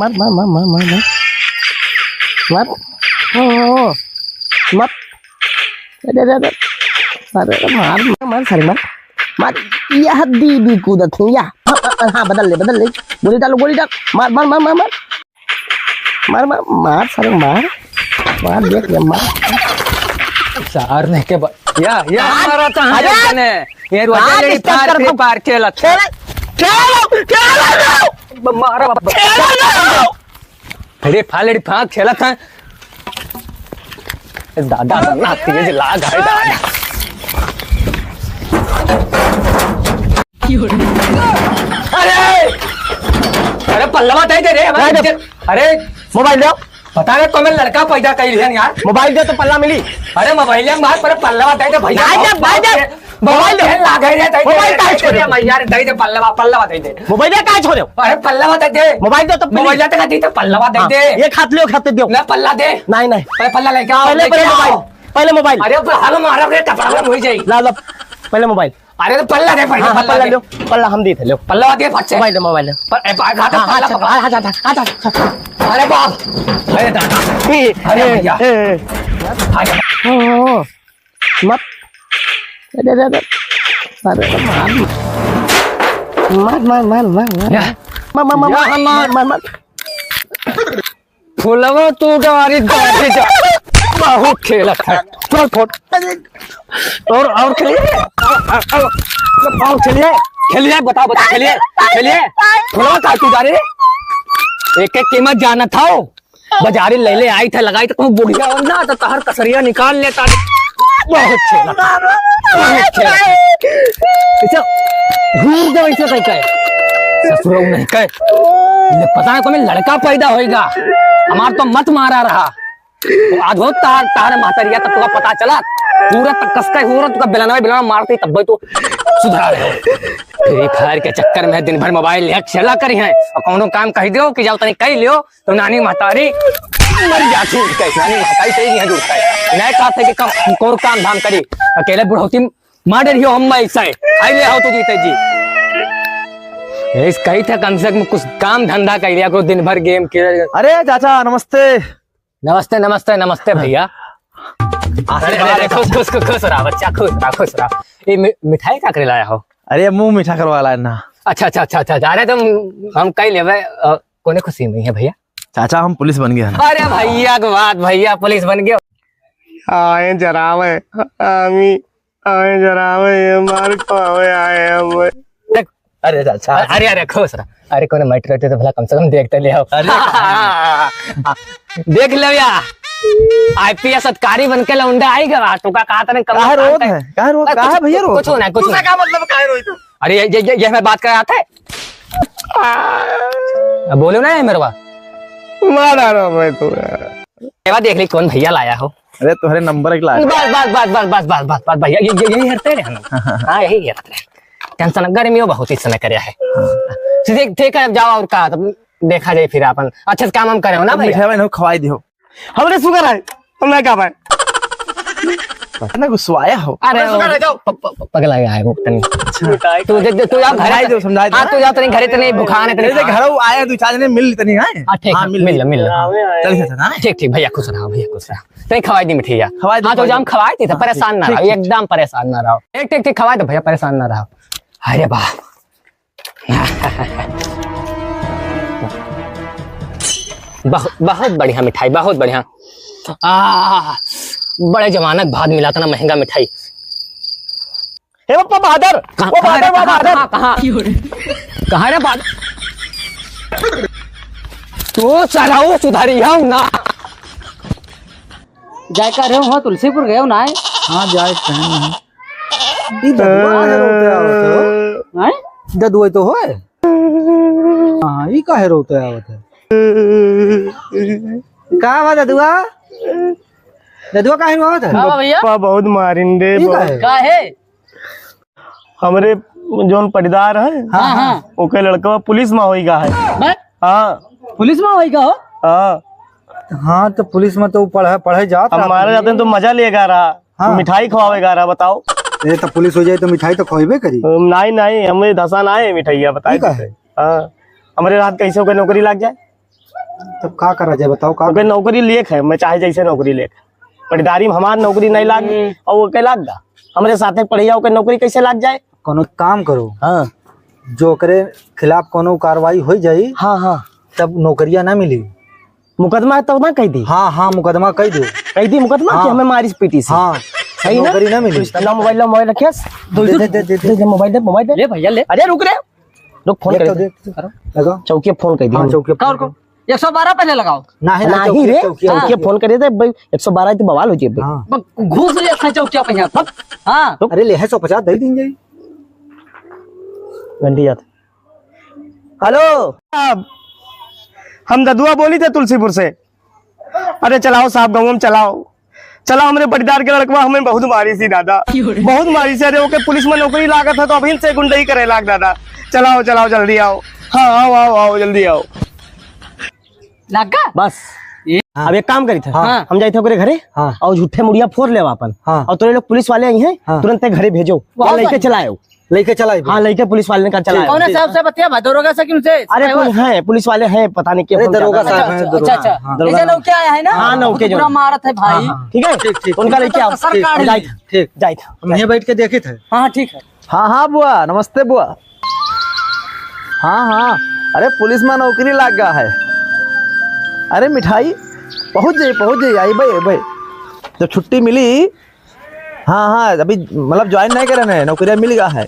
मत मत मत मत मत मत ओ मत दे दे दे अरे मार मार सारी मार मार यह दीदी कूदत है या हाँ बदल ले गोली डाल मार मार मार मार मार मार मार मार सारे मार मार देख ले मार सार ने के या मारा था ने ये रोजा लेडी पार खेला मारा अरे फालड़ी फांक खेला था दादा ना तेज लाग है दादा अरे पल्लवा दे दे रे अरे मोबाइल दो पता है तुम्हें लड़का पैदा कर लिया यार मोबाइल दो तो पल्ला मिली अरे मोबाइल में बात पर पल्लवा दे दे भैया मोबाइल दे लाग है दे मोबाइल का छोड़ मैं यार दे दे पल्लवा दे दे मोबाइल का छोड़ अरे पल्लवा दे दे मोबाइल दो तो मोबाइल तक दे तो पल्लवा दे दे ये खाते दो ना पल्ला दे नहीं नहीं अरे पल्ला लेके आओ पहले मोबाइल अरे हां मारा रे टपड़ा हो जाए ला लो पहले मोबाइल अरे तो पल्ला दे भाई पल्ला लो पल्ला हम दी थे लो पल्ला दे फट से मोबाइल अरे बाप अरे दादा अरे भैया मत दे दे दे अरे मार मार मार मार मार मार मार फुलवा तू गाड़ी गाड़ी जा बहुत खेला था फोट और खेलिए बताओ खेलिए फुलवा का तू गाड़ी एक कीमत जाना था बाजारी ले आई था लगाई तो बुढ़िया ना तो तहर कसरिया निकाल लेता बहुत खेला ससुर नहीं कहे पता है तुम्हें लड़का पैदा होएगा हमार तो मत मारा रहा तो आज हो तार महतरिया तब तुका पता चला पूरा तक कसका हो रहा तुका बिलाना मारते तब भाई तो सुधार है फ्री फायर के चक्कर में दिन भर मोबाइल ले चला करी है और कोनो काम कह दियो कि जाओ तनी कह लियो तो नानी महतारी मर जाती है नानी महतारी सही नहीं है जुड़ता है नहीं कहते कि कम कोर काम धाम करी अकेले बुढ़ौती मार रही हो हम ऐसा आई ले आओ तो जीते जी इस कही था कम से कम कुछ काम धंधा कर लिया करो दिन भर गेम खेल। अरे चाचा नमस्ते नमस्ते नमस्ते नमस्ते भैया खुश रहा बच्चा खुश रहा ये मिठाई का करे लाया हो अरे मुंह मीठा करवा लाया ना अच्छा अरे तुम हम कई लेवे कोने खुशी में है भैया चाचा हम पुलिस बन गए अरे भैया के बात भैया पुलिस बन गए आए जरावे आए जरावे मार पावे आए हम अरे चाचा अरे खुश रहा अरे कोने मैटर रहते तो भला कम से कम देखते ले आओ देख लो या आईपीएस अधिकारी बन के लौंडा आएगा तो का कहा था काहे रोत है भैया रोत कुछ ना कुछ का मतलब काहे रोत अरे ये मैं बात कर रहा था बोलो ना मेरे बा मारा रो मैं तो ये देख ली कौन भैया लाया हो अरे तुम्हारे नंबर एक लाया बस भैया यही हरते रहे हां यही हरते रहे टेंशन गर्मी बहुत इस समय करे है ठीक है जाओ और का देखा जाए फिर अपन अच्छे से काम हम करे हो ना भैया मिठाई में खवाई दियो हमरे शुगर है हमने का भाई ना गुस्साया हो अरे पगला गया है वो तनी तू जा घर दो समझाई हां तू जा तनी घरे तने भुखाने तने घर आया तू चाचा ने मिल तनी है हां मिल चल ना ठीक भैया खुश रहा तनी खवाई दी मिठाइया हां तो जाम खवाई थी तो परेशान ना रहो एकदम परेशान ना रहो ठीक खवाई दो भैया परेशान ना रहो अरे वाह बहुत बढ़िया मिठाई बहुत बढ़िया बड़े जमानत बाद मिला था ना महंगा मिठाई बहादुर कहाँ रे बहादुर तो चलाओ सुधारी हूँ ना जाए कर रहे हो तुलसीपुर गए हो ना हाँ जाए ददुए तो होए हाँ ये काहे रोते आवत है का बा ददुआ काहे रोवत है भैया बहुत मारिंदे काहे हमरे जोन पटीदार है हां ओके लड़का पुलिस में होई गा है हां पुलिस में होई का हो हाँ तो पुलिस में तो पढ़े जात हमारे जाते तो मजा लेगा रहा मिठाई खवावेगा रहा बताओ ये तो पुलिस हो जाए तो मिठाई तो खवाबे करी नहीं हमें धसा ना है मिठाइया बताए हमारे रात कैसे होकर नौकरी लग जाए तब का करा जाए बताओ का? ओके नौकरी लेख है, मैं चाहे जैसे नौकरी लेख पटदारी में हमार नौकरी नहीं लाग और वो के लाग गा हमारे साथे पढ़िया ओके नौकरी कैसे लाग जाए? कोनो काम करो, हाँ जो करे खिलाफ कोनो कार्रवाई हो जाई, हाँ हाँ तब नौकरिया ना मिली। मुकदमा तो ना कह दी, हाँ हाँ मुकदमा कह दो। कह दी मुकदमा हाँ। कि हमें मारी पीटी से। हाँ सही ना? नौकरी ना मिली। ना मोबाइल रखियस दे मोबाइल दे ले भैया ले। अरे रुक रे रुक फोन देख कर तो देख तो। लगाओ। चौकी फोन कर दी हाँ चौकी। 112 पहले लगाओ। नहीं रे चौकी फोन करे थे 112 तो बवाल हो जाए। हाँ घूस ले अच्छा चौकिया पे यहाँ। हाँ अरे ले है 150 दे देंगे। घंटी जाते। हेलो साहब, हम ददुआ बोली थे तुलसीपुर से। अरे चलाओ साहब गाँव में चलाओ हमारे बड़ीदार के लड़कवा हमें बहुत मारी सी दादा, बहुत मारी सी। अरे ओके पुलिस में नौकरी लागत है तो अभी से गुंडई करे लाग दादा। चलाओ जल्दी आओ। हाँ आओ जल्दी आओ लगा बस। अब एक काम करी था, हाँ। हम जाए थे ओकरे घरे हाँ। और झूठे मुड़िया फोड़ ले अपन। हाँ। और तोरे लोग पुलिस वाले आई हैं, हाँ। तुरंत घरे भेजो लेके चलाओ। लेके चलाए। हाँ लेके पुलिस वाले ने कहा चलाओ। कौन है साहब से बतिया दरोगा से क्यों से? अरे कोई है पुलिस वाले हैं, पता नहीं क्या। अरे दरोगा अच्छा, साहब हैं, दरोगा। अच्छा हाँ। ऐसे लोग क्या आया है ना? हाँ, नौके जो। पूरा मारत है भाई। ठीक है ठीक। उनका लेके आओ। सर काट जाए ली। ठीक जाए हम यहाँ बैठ के देखे थे। हाँ ठीक है। हाँ हाँ बुआ, नमस्ते बुआ। हाँ हाँ, अरे पुलिस में नौकरी लग गया है। अरे मिठाई पहुँच जाइए आई भाई जब छुट्टी मिली। हाँ हाँ अभी मतलब ज्वाइन नहीं करे हैं, नौकरी मिल गया है,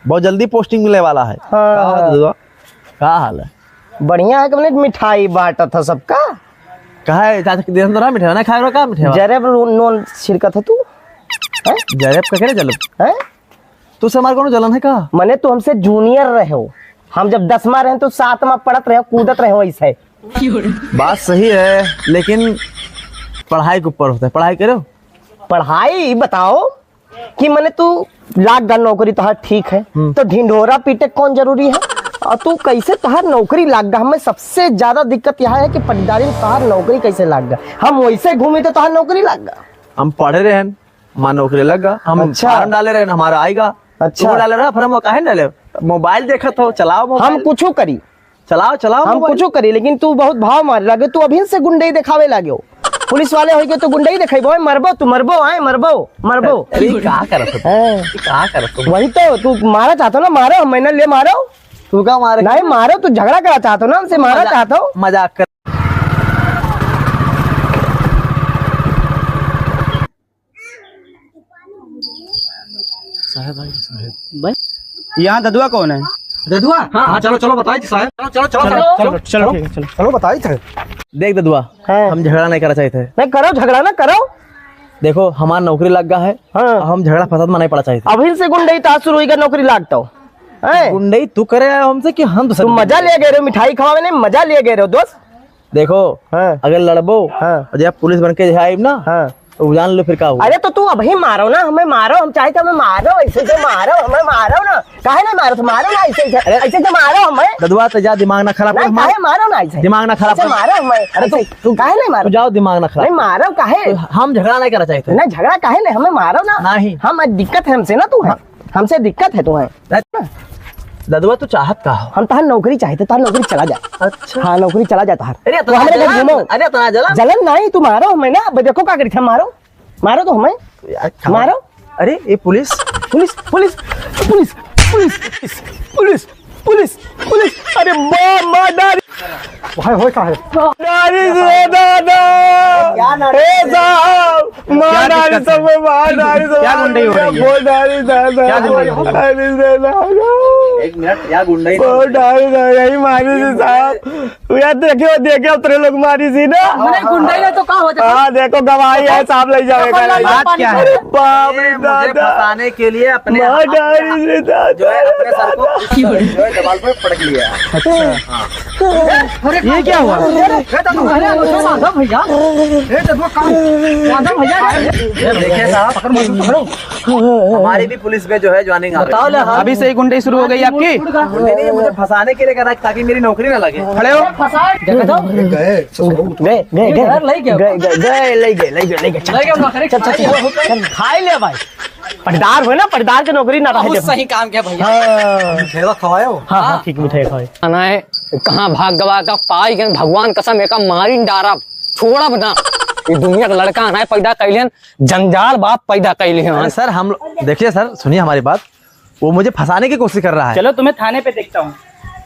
बहुत जल्दी पोस्टिंग मिलने वाला है। क्या हाल है? बढ़िया है कि मिठाई बांटा था सबका। कहा है चाचा दिन तो रहा मिठाई ना खाए का मिठाई जरे नोन शिरकत है तू जरेब का करे जलन है? तू से हमारे को जलन है का? मने तू हमसे जूनियर रहे हो, हम जब 10वां रहे तो 7वां पढ़त रहे कूदत रहे ऐसे। बात सही है लेकिन पढ़ाई के ऊपर होता है। पढ़ाई करो। पढ़ाई बताओ कि मने तू लाग गा नौकरी तो ठीक है, तो ढिंढोरा पीटे कौन जरूरी है? और तू कैसे तहार नौकरी लाग गा? हमें सबसे ज्यादा दिक्कत यह है कि पटदारी में तहार नौकरी कैसे लाग गा? हम वैसे घूमे तो तहार नौकरी लाग गा। हम पढ़े रहे हैं, हमारा नौकरी लगा, हम अच्छा। फॉर्म डाले रहे हमारा आएगा। अच्छा। तू डाले रहा फॉर्म काहे डाले? मोबाइल देखा तो चलाओ मोबाइल। हम कुछ करी चलाओ हम मोबाइल। कुछ करी लेकिन तू बहुत भाव मारे लगे। तू अभी से गुंडई दिखावे लगे हो। पुलिस वाले हो गए तो गुंडई दिखेबो, मरबो तू मरबो अरे क्या करत हो? हैं? क्या करत हो? वही तो तू मारा चाहता ना, मारो मैंने ले मारो। तू क्या मारे? नहीं मारो, तू झगड़ा करा चाहता हो ना हमसे, मारा चाहता हो। मजाक कर। यहाँ ददुआ कौन है? ददुआ? हाँ चलो बताइए साहब। चलो चलो ठीक है चलो बताई थे। देख ददुआ, हाँ। हम झगड़ा नहीं करना चाहते। नहीं करो झगड़ा ना करो। देखो हमारा नौकरी लग गया है, हाँ। हम झगड़ा फसाद में नहीं पड़ा चाहते। अभी से गुंडई तास शुरू होगा, नौकरी लागता हो हैं? गुंडई तू करे हमसे कि हम तो तुम मजा ले गए रहो, मिठाई खवावे नहीं मजा ले गए रहो दोस्त। देखो हाँ। अगर लड़बो हाँ। और जब पुलिस बन के जाए ना हाँ। तो जान लो फिर क्या हुआ। अरे तो तू अभी मारो ना, हमें मारो, हम चाहते हमें मारो, ऐसे से मारो, हमें मारो ना। काहे नहीं मारो? तो मारो ना ऐसे से मारो हमें। ददुआ तो जा दिमाग ना खराब कर नहीं काहे मारो ना ऐसे, दिमाग ना खराब ऐसे कर। मारो हमें। अरे तू काहे नहीं मारो? तू जाओ दिमाग ना नहीं खराब। मारो काहे? तो हम झगड़ा नहीं करना चाहते। नहीं झगड़ा काहे नहीं, हमें मारो ना। नहीं। हम दिक्कत है हमसे ना, तू है हमसे दिक्कत है तुम्हें। ददुआ तू चाहत का हो? हम तहार नौकरी चाहते, तहार नौकरी चला जा। अच्छा। हाँ नौकरी चला जा तहार। अरे तो हमारे घर घूमो। अरे तो ना जला जलन नहीं, तू मारो हमें ना। अब देखो क्या करी थे, मारो तो हमें मारो। अरे ये police police police police police police police police अरे माँ डारी भाई का है? डारी से दादा हे साहब माँ डारी सब माँ डारी सब क्या गुंडई हो रही है? वो डारी दादा क्या गुंडई हो रही है? डारी से दादा एक मिनट या गुंडई वो डारी दादा ही मारी थी साहब। यार देखो उतरे लोग मारी थी ना। हमने गुंडई ने तो कहा होता। हाँ देखो गवाही है, साहब ले जाएगा। बात क्या है? अरे बाप रे मुझे दादा फंसाने के लिए अपने माँ हाथ डारी से जो है अपने दादा सर को जो है दीवार पे पटक लिया। ये क्या हुआ? माधव भैया, माधव भैया देखिए साहब हमारी भी पुलिस में जो है ज्वाइनिंग आ रही है। अभी से ही गुंडई शुरू हो गई आपकी? गुंडे नहीं, मुझे फंसाने के लिए करा ताकि मेरी नौकरी ना लगे। खड़े हो। गए ले गए चल खाई ले भाई। पटदार हो ना, पटदार के नौकरी ना रहे। सही काम किया भैया। खेला खवायो। हाँ हाँ ठीक मिठाई खाए। आना है कहाँ भाग गवा का पाई के भगवान कसम एक मारी डारा छोड़ा बना। ये दुनिया का लड़का आना है पैदा कैलियन, जंजाल बाप पैदा कैलियन। अरे सर हम देखिए सर, सुनिए हमारी बात, वो मुझे फंसाने की कोशिश कर रहा है। चलो तुम्हें थाने पे देखता हूँ।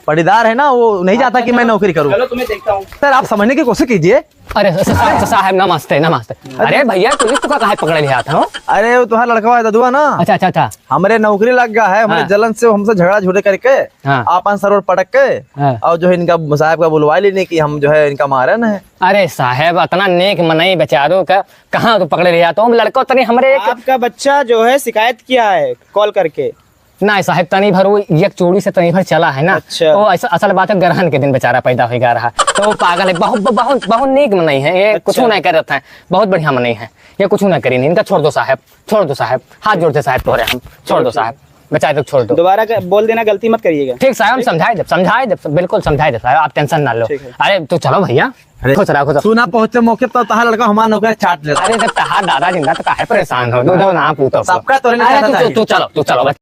पटीदार है ना, वो नहीं चाहता कि मैं नौकरी करूँ। चलो तुम्हें देखता हूँ। सर आप समझने की कोशिश कीजिए। अरे साहब नमस्ते नमस्ते। अरे भैया पुलिस तो कहा पकड़े लिया था। अरे वो तुम्हारा लड़का है ददुआ ना, अच्छा अच्छा अच्छा। हमारे नौकरी लग गया है, हमारे हाँ। जलन से हमसे झगड़ा झूठे करके हाँ। आपन सरोवर पटक के हाँ। और जो है इनका साहब का बुलवा लेने की हम जो है इनका मारन है। अरे साहब इतना नेक मनई बेचारों का कहाँ तो पकड़े लिया तो हम लड़का तनी हमरे आपका बच्चा जो है शिकायत किया है कॉल करके। ना साहब तनी भर वो एक चोरी से तनी भर चला है ना। अच्छा। तो ऐसा असल बात है ग्रहण के दिन बेचारा पैदा हो गया रहा, तो वो पागल है। बहुत बहुत बहुत नेक मनई है ये। कुछ नहीं कर रहा है, बहुत बढ़िया मनई है ये। कुछ ना करी नहीं, इनका छोड़ दो साहब, छोड़ दो साहब, हाथ जोड़ते साहब तोरे हम, छोड़ दो साहब, बेचारे तो छोड़ दो। दोबारा बोल देना, गलती मत करिएगा। ठीक साहब हम समझाए जब बिल्कुल समझाए साहब, आप टेंशन ना लो। ठीक है। अरे तो चलो भैया, खुश रहो खुश रहो। तू ना पहुंचे मौके तो तहार लड़का हमारा नौकरी चाट लेता। अरे जब तहार दादा जिंदा तो काहे परेशान हो, दो ना पूछो सबका तोरे नहीं अरे चाहता तू चलो